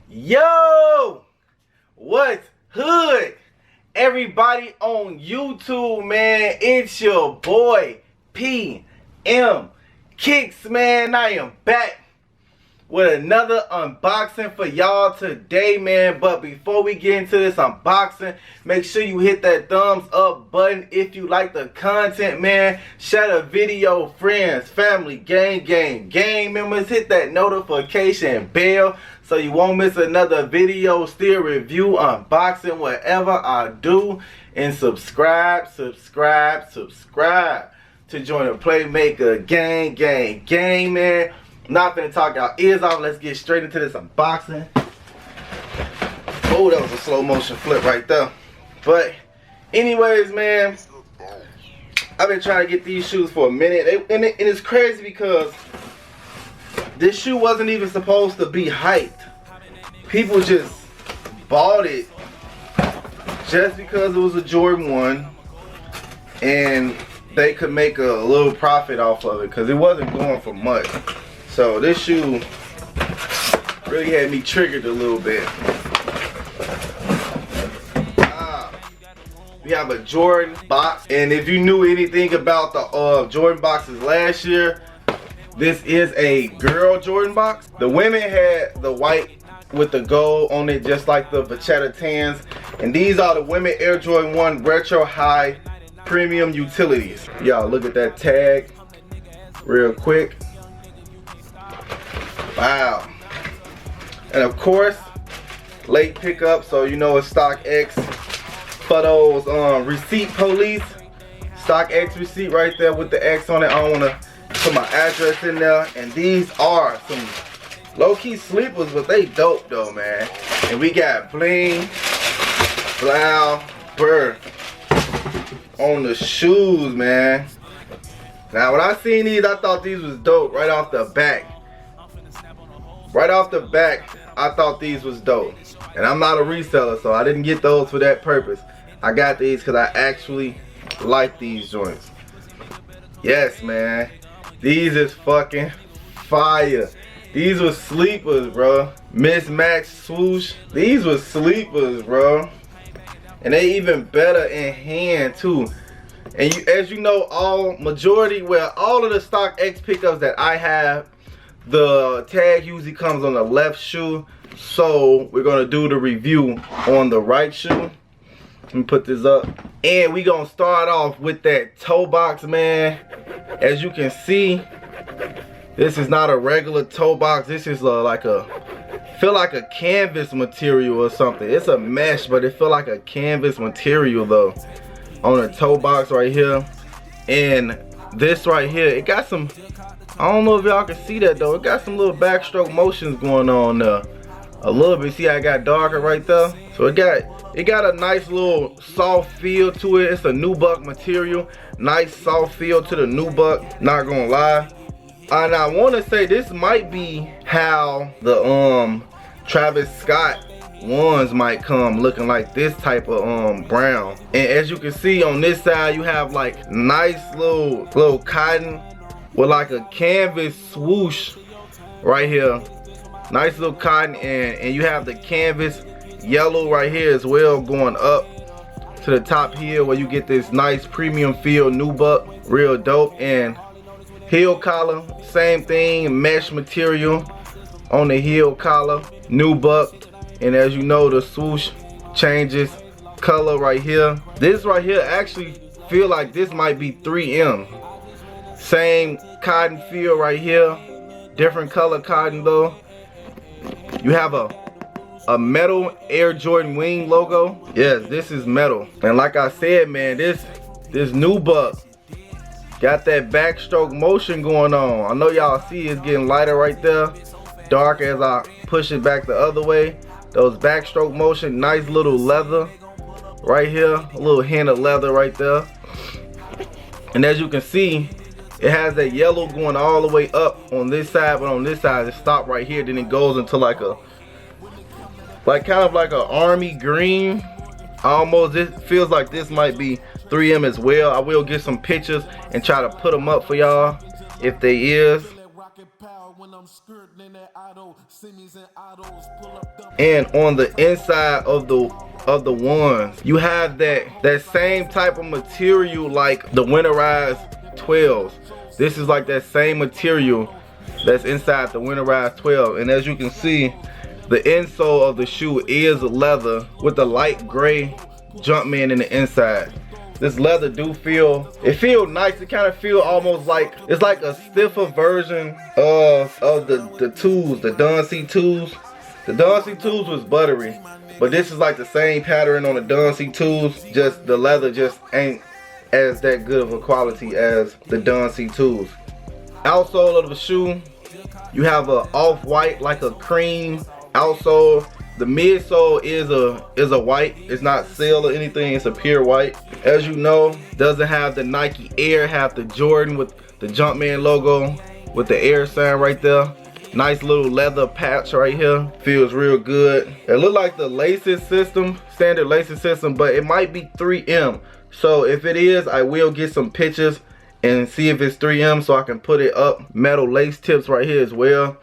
Yo, what's hood? Everybody on YouTube, man, it's your boy PM Kicks, man. I am back with another unboxing for y'all today, man. But before we get into this unboxing, make sure you hit that thumbs up button if you like the content, man. Share the video, friends, family, gang members. Hit that notification bell so you won't miss another video, still review, unboxing, whatever I do. And subscribe to join the Playmaker gang, man. Not gonna talk y'all ears off. Let's get straight into this unboxing. Oh, that was a slow motion flip right there. But anyways, man, I've been trying to get these shoes for a minute, and it's crazy because this shoe wasn't even supposed to be hyped. People just bought it just because it was a Jordan 1 and they could make a little profit off of it because it wasn't going for much. So this shoe really had me triggered a little bit. We have a Jordan box, and if you knew anything about the Jordan boxes last year, this is a girl Jordan box. The women had the white with the gold on it, just like the Vachetta tans, and these are the women Air Jordan 1 Retro High Premium Utilities. Y'all look at that tag real quick. Wow. And of course, late pickup, so you know it's stock X for those receipt police. Stock X receipt right there with the X on it. I don't want to put my address in there. And these are some low-key sleepers, but they dope though, man. And we got bling, flower on the shoes, man. Now when I seen these, I thought these was dope right off the back. Right off the back, I thought these was dope. And I'm not a reseller, so I didn't get those for that purpose. I got these because I actually like these joints. Yes, man. These is fucking fire. These was sleepers, bro. Mismatched swoosh. These was sleepers, bro. And they even better in hand too. And as you know, all of the stock X pickups that I have, the tag usually comes on the left shoe. So we're gonna do the review on the right shoe. Let me put this up. And we gonna start off with that toe box, man. As you can see, this is not a regular toe box. This is feel like a canvas material or something. It's a mesh, but it feel like a canvas material though on the toe box right here. And this right here, it got some, I don't know if y'all can see that though, it got some little backstroke motions going on there a little bit. See how it got darker right there? So it got a nice little soft feel to it. It's a nubuck material, nice soft feel to the nubuck, not gonna lie. And I want to say this might be how the Travis Scott ones might come, looking like this type of brown. And as you can see on this side, you have like nice little cotton with like a canvas swoosh right here. Nice little cotton, and you have the canvas yellow right here as well going up to the top here where you get this nice premium feel nubuck, real dope. And heel collar, same thing, mesh material on the heel collar, nubuck. And as you know, the swoosh changes color right here. This right here actually feel like this might be 3M. Same cotton feel right here, different color cotton though. You have a metal Air Jordan wing logo. Yes, this is metal. And like I said, man, this nubuck got that backstroke motion going on. I know y'all see it's getting lighter right there, dark as I push it back the other way. Those backstroke motion, nice little leather right here, a little hint of leather right there. And as you can see, it has that yellow going all the way up on this side, but on this side it stopped right here. Then it goes into like kind of like a army green. Almost, it feels like this might be 3M as well. I will get some pictures and try to put them up for y'all if they is. And on the inside of the ones, you have that same type of material like the winterized 12s. This is like that same material that's inside the winterized 12. And as you can see, the insole of the shoe is leather with the light gray Jumpman in the inside. This leather do feel nice. It kind of feel almost like it's like a stiffer version of the tools, the Duncy tools. The Duncy tools was buttery, but this is like the same pattern on the Duncy tools. Just the leather just ain't as that good of a quality as the Duncy tools. Outsole of the shoe, you have a off-white, like a cream outsole. The midsole is a white. It's not seal or anything. It's a pure white. As you know, doesn't have the Nike Air, have the Jordan with the Jumpman logo with the Air sign right there. Nice little leather patch right here. Feels real good. It look like the laces system, standard laces system, but it might be 3M. So if it is, I will get some pictures and see if it's 3M so I can put it up. Metal lace tips right here as well.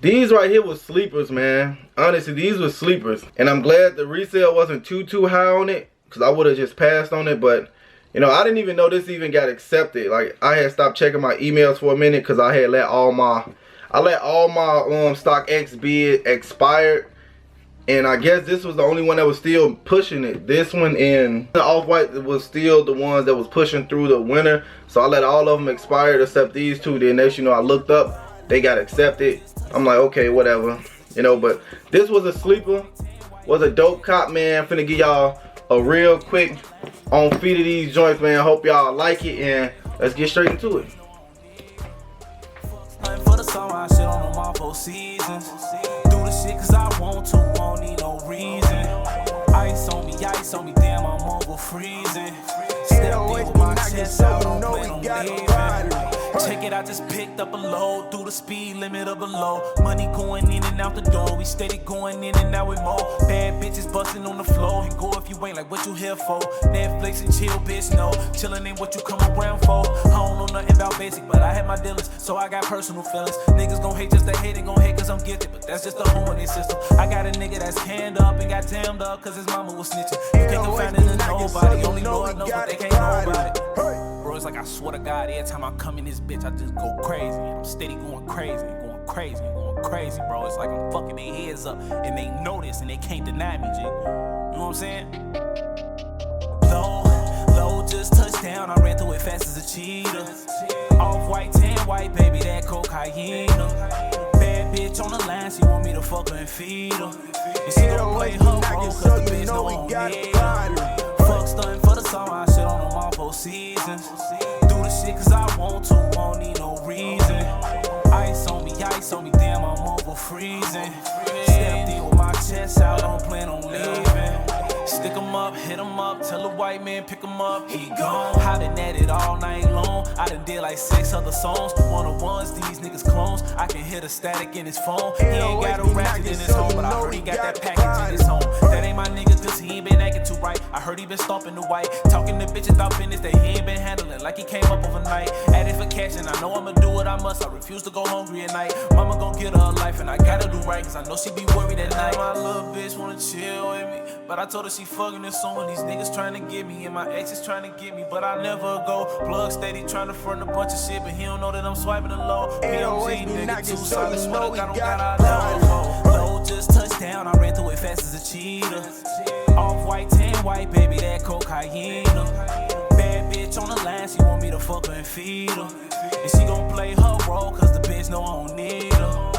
These right here was sleepers, man. Honestly, these were sleepers. And I'm glad the resale wasn't too high on it, because I would have just passed on it. But, you know, I didn't even know this even got accepted. Like, I had stopped checking my emails for a minute because I had let all my StockX bid expired. And I guess this was the only one that was still pushing it. This one and the Off-White was still the ones that was pushing through the winter. So I let all of them expire except these two. Then next, you know, I looked up, they got accepted. I'm like, okay, whatever, you know. But this was a sleeper, was a dope cop, man. Finna give y'all a real quick on feet of these joints, man. Hope y'all like it, and let's get straight into it. For the summer, I shit on them all 4 seasons. Do the shit cause I want to, won't need no reason. Ice on me, damn, I'm over freezing. Step in with my chest out, don't plan on leaving. Check it, I just picked up a load through the speed limit or below. Money going in and out the door, we steady going in and out with more. Bad bitches busting on the floor, and go if you ain't like what you here for. Netflix and chill, bitch, no. Chillin' ain't what you come around for. I don't know nothing about basic, but I had my dealings, so I got personal feelings. Niggas gon' hate just to hate, and gon' hate cause I'm gifted, but that's just the home in their system. I got a nigga that's hand up and got jammed up cause his mama was snitching. You can't confide in nobody, only Lord knows what they can't know about it. Bro, it's like I swear to God, every time I come in this bitch, I just go crazy. And I'm steady going crazy, bro. It's like I'm fucking their heads up, and they know this, and they can't deny me, G. You know what I'm saying? Low, just touched down. I ran through it fast as a cheetah. Off-white, tan white, baby, that cocaine. Bad bitch on the line, she want me to fuck her and feed her. And she gon' play her role, cause the bitch know I don't need her. Fuck stuntin' for the summer, I shit on them all 4 seasons. Do the shit cause I want to, won't need no reason. Ice on me, damn, I'm over freezing. Stepped in with my chest out, don't plan on leaving. Stick 'em up, hit 'em up, tell a white man pick 'em up, he gone. I done at it all night long, I done did like 6 other songs. One of ones, these niggas clones, I can hear the static in his phone. He ain't got a ratchet in his home, but I heard he got that package in his home. That ain't my nigga cause he ain't been acting too right. I heard he been stomping the white, talking to bitches about business that he ain't been handling, like he came up overnight. Added for cash and I know I'ma do what I must, I refuse to go hungry at night. Mama gon' get her a life and I gotta do right cause I know she be worried at night. My little bitch wanna chill with me, but I told her she fucking this song. These niggas trying to get me and my exes trying to get me, but I never go. Plug steady trying to front a bunch of shit, but he don't know that I'm swiping the low. PMG nigga too solid, swear to God I don't got our level. Low just touched down, I ran through it fast as a cheetah. Off-white, tan white, baby, that cocaine. Bad bitch on the line, she want me to fuck her and feed her. And she gon' play her role cause the bitch know I don't need her.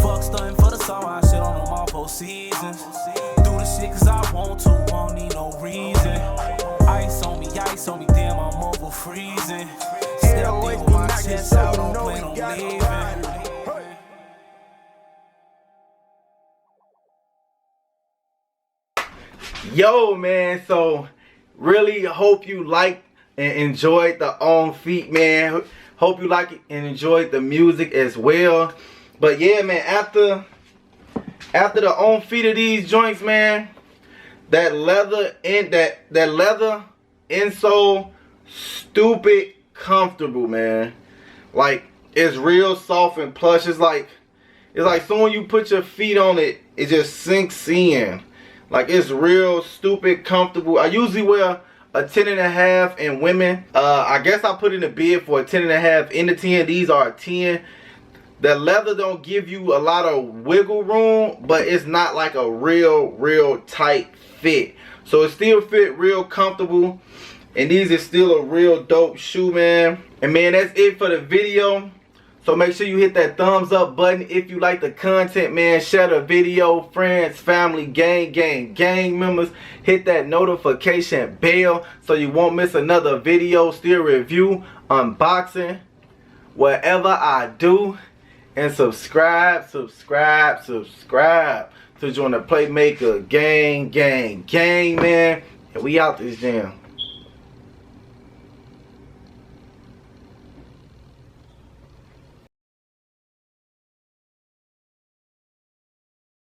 Fuck stuntin' for the summer, I shit on them all 4 seasons. Do the shit cause I want to, won't need no reason. Ice on me, damn, I'm over freezing. Step in with my chest out, don't plan on leaving. Yo, man, so really hope you liked and enjoyed the On Feet, man. Hope you like it and enjoyed the music as well. But yeah, man, after the On Feet of these joints, man, that leather insole, stupid comfortable, man. Like, It's real soft and plush. It's like so when you put your feet on it, it just sinks in. Like, it's real stupid comfortable. I usually wear a 10.5 in women. I guess I put in a bid for a 10.5 in the 10. These are a 10. The leather don't give you a lot of wiggle room, but it's not like a real tight fit. So it still fit real comfortable. And these is still a real dope shoe, man. And man, that's it for the video. So make sure you hit that thumbs up button if you like the content, man. Share the video, friends, family, gang members. Hit that notification bell so you won't miss another video, still review, unboxing, whatever I do. And subscribe to join the Playmaker gang, man. And we out this jam.